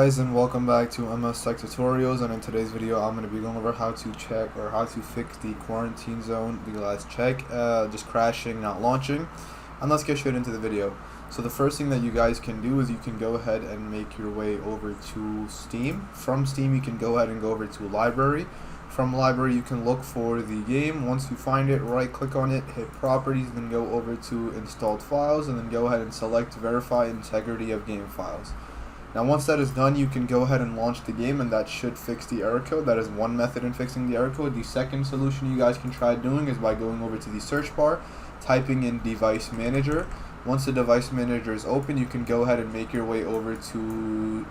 Guys, and welcome back to MS Tech Tutorials, and in today's video I'm going to be going over how to check or how to fix the quarantine zone, the last check, just crashing, not launching. And let's get straight into the video. So the first thing that you guys can do is you can go ahead and make your way over to Steam. From Steam you can go ahead and go over to Library. From Library you can look for the game. Once you find it, right click on it, hit Properties, then go over to Installed Files, and then go ahead and select Verify Integrity of Game Files. Now once that is done, you can go ahead and launch the game, and that should fix the error code. That is one method in fixing the error code. The second solution you guys can try doing is by going over to the search bar, typing in Device Manager. Once the Device Manager is open, you can go ahead and make your way over to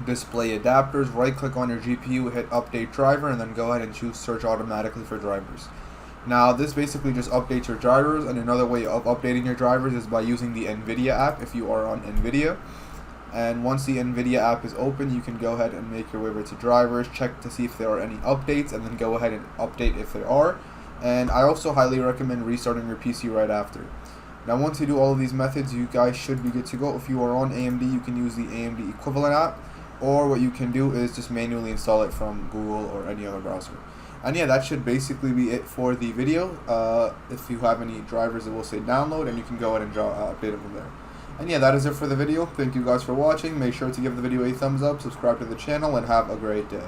Display Adapters, right click on your GPU, hit Update Driver, and then go ahead and choose Search Automatically for drivers. Now this basically just updates your drivers, and another way of updating your drivers is by using the NVIDIA app if you are on NVIDIA. And once the NVIDIA app is open, you can go ahead and make your way over to drivers, check to see if there are any updates, and then go ahead and update if there are. And I also highly recommend restarting your PC right after. Now once you do all of these methods, you guys should be good to go. If you are on AMD, you can use the AMD equivalent app, or what you can do is just manually install it from Google or any other browser. And yeah, that should basically be it for the video. If you have any drivers, it will say download, and you can go ahead and update them from there. And yeah, that is it for the video. Thank you guys for watching. Make sure to give the video a thumbs up, subscribe to the channel, and have a great day.